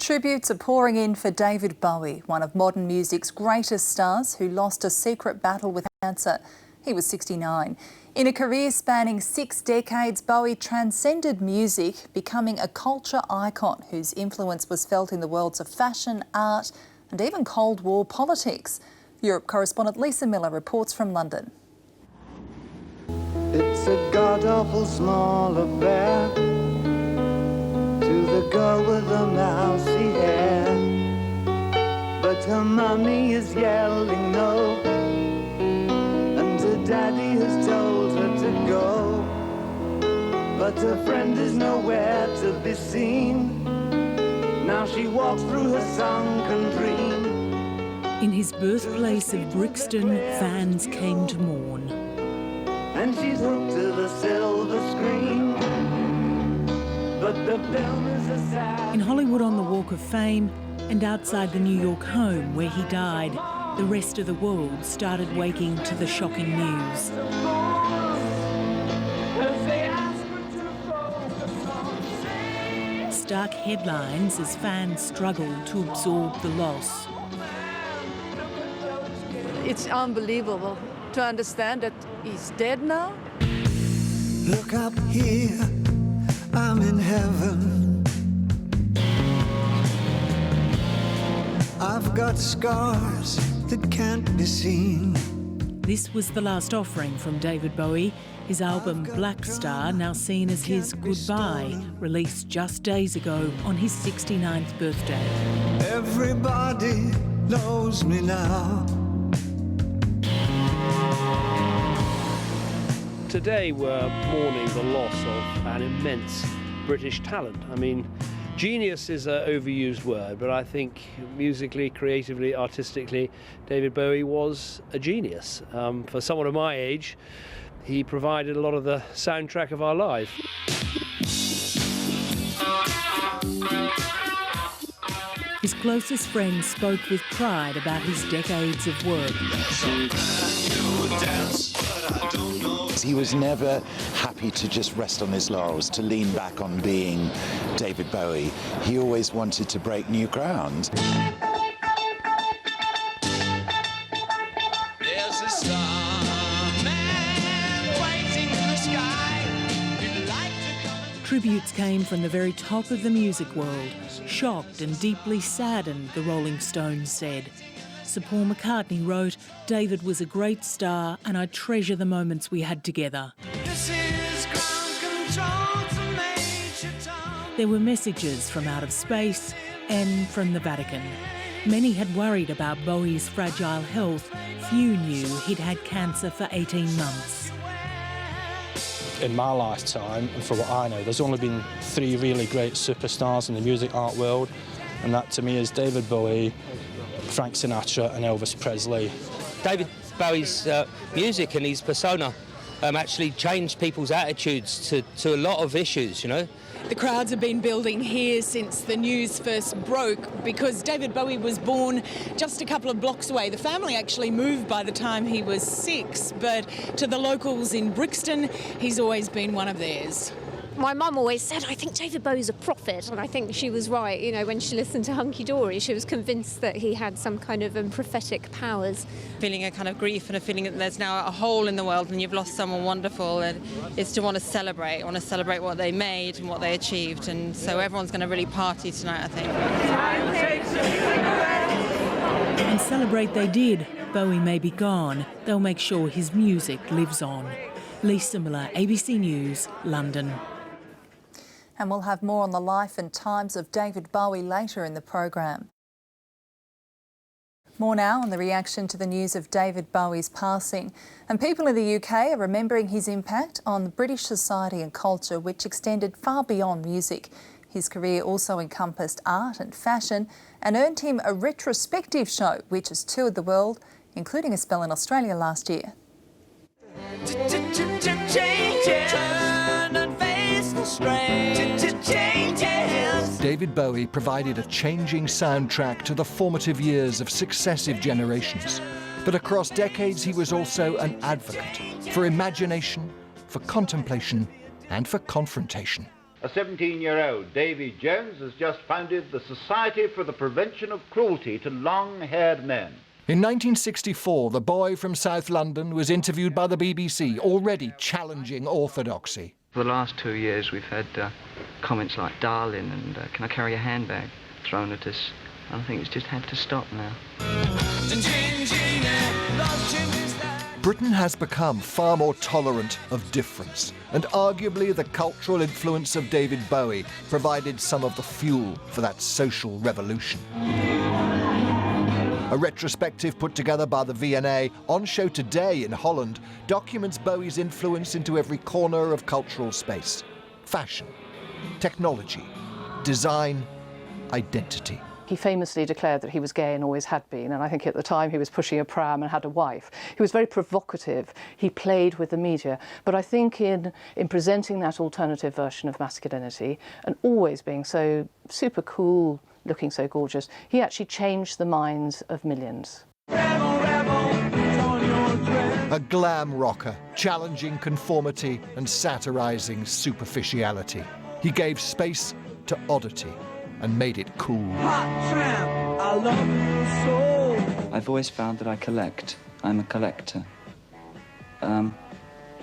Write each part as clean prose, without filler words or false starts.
Tributes are pouring in for David Bowie, one of modern music's greatest stars who lost a secret battle with cancer. He was 69. In a career spanning 6 decades, Bowie transcended music, becoming a culture icon whose influence was felt in the worlds of fashion, art and even Cold War politics. Europe correspondent Lisa Miller reports from London. It's a god-awful small affair to the girl with the mousy hair, but her mummy is yelling no, and her daddy has told her to go, but her friend is nowhere to be seen. Now she walks through her sunken dream. In his birthplace of Brixton, fans came to mourn. And she's hooked to the silver screen, but the film is a sad... In Hollywood on the Walk of Fame and outside the New York home where he died, the rest of the world started waking to the shocking news. Stark headlines as fans struggled to absorb the loss. It's unbelievable to understand that he's dead now. Look up here, I'm in heaven. I've got scars that can't be seen. This was the last offering from David Bowie. His album Black Star, now seen as his goodbye, released just days ago on his 69th birthday. Everybody knows me now. Today we're mourning the loss of an immense British talent. I mean, genius is an overused word, but I think musically, creatively, artistically, David Bowie was a genius. For someone of my age, he provided a lot of the soundtrack of our life. His closest friends spoke with pride about his decades of work. He was never happy to just rest on his laurels, to lean back on being David Bowie. He always wanted to break new ground. There's a starman waiting in the sky. He'd like to come and... Tributes came from the very top of the music world. Shocked and deeply saddened, the Rolling Stones said. Sir Paul McCartney wrote, "David was a great star and I treasure the moments we had together." This is ground control to Major Tom. There were messages from out of space and from the Vatican. Many had worried about Bowie's fragile health. Few knew he'd had cancer for 18 months. In my lifetime, and for what I know, there's only been 3 really great superstars in the music art world, and that to me is David Bowie, Frank Sinatra and Elvis Presley. David Bowie's music and his persona actually changed people's attitudes to a lot of issues, you know. The crowds have been building here since the news first broke because David Bowie was born just a couple of blocks away. The family actually moved by the time he was 6, but to the locals in Brixton, he's always been one of theirs. My mum always said, I think David Bowie's a prophet, and I think she was right. You know, when she listened to Hunky Dory, she was convinced that he had some kind of prophetic powers. Feeling a kind of grief and a feeling that there's now a hole in the world and you've lost someone wonderful, and it's to want to celebrate what they made and what they achieved, and so everyone's going to really party tonight, I think. And celebrate they did. Bowie may be gone. They'll make sure his music lives on. Lisa Miller, ABC News, London. And we'll have more on the life and times of David Bowie later in the program. More now on the reaction to the news of David Bowie's passing. And people in the UK are remembering his impact on British society and culture, which extended far beyond music. His career also encompassed art and fashion and earned him a retrospective show, which has toured the world, including a spell in Australia last year. David Bowie provided a changing soundtrack to the formative years of successive generations. But across decades, he was also an advocate for imagination, for contemplation, and for confrontation. A 17-year-old, Davy Jones, has just founded the Society for the Prevention of Cruelty to Long-Haired Men. In 1964, the boy from South London was interviewed by the BBC, already challenging orthodoxy. For the last 2 years, we've had comments like "darling" and "can I carry a handbag" thrown at us. I think it's just had to stop now. Britain has become far more tolerant of difference, and arguably the cultural influence of David Bowie provided some of the fuel for that social revolution. A retrospective put together by the V&A on show today in Holland documents Bowie's influence into every corner of cultural space. Fashion, technology, design, identity. He famously declared that he was gay and always had been, and I think at the time he was pushing a pram and had a wife. He was very provocative. He played with the media. But I think in presenting that alternative version of masculinity and always being so super cool, looking so gorgeous, he actually changed the minds of millions. A glam rocker, challenging conformity and satirising superficiality. He gave space to oddity and made it cool. I love you so. I've always found that I collect. I'm a collector. And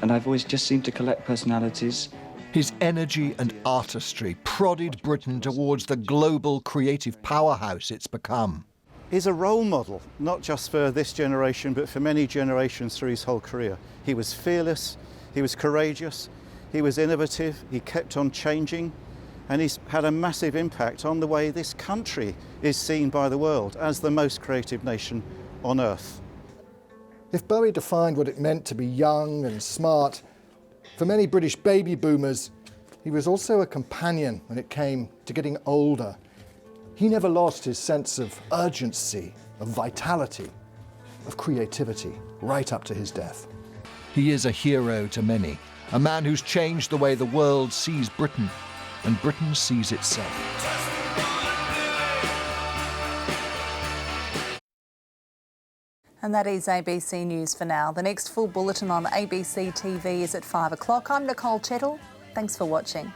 I've always just seemed to collect personalities. His energy and artistry prodded Britain towards the global creative powerhouse it's become. He's a role model, not just for this generation, but for many generations through his whole career. He was fearless, he was courageous, he was innovative, he kept on changing, and he's had a massive impact on the way this country is seen by the world as the most creative nation on earth. If Bowie defined what it meant to be young and smart, for many British baby boomers, he was also a companion when it came to getting older. He never lost his sense of urgency, of vitality, of creativity, right up to his death. He is a hero to many, a man who's changed the way the world sees Britain, and Britain sees itself. And that is ABC News for now. The next full bulletin on ABC TV is at 5 o'clock. I'm Nicole Chettle. Thanks for watching.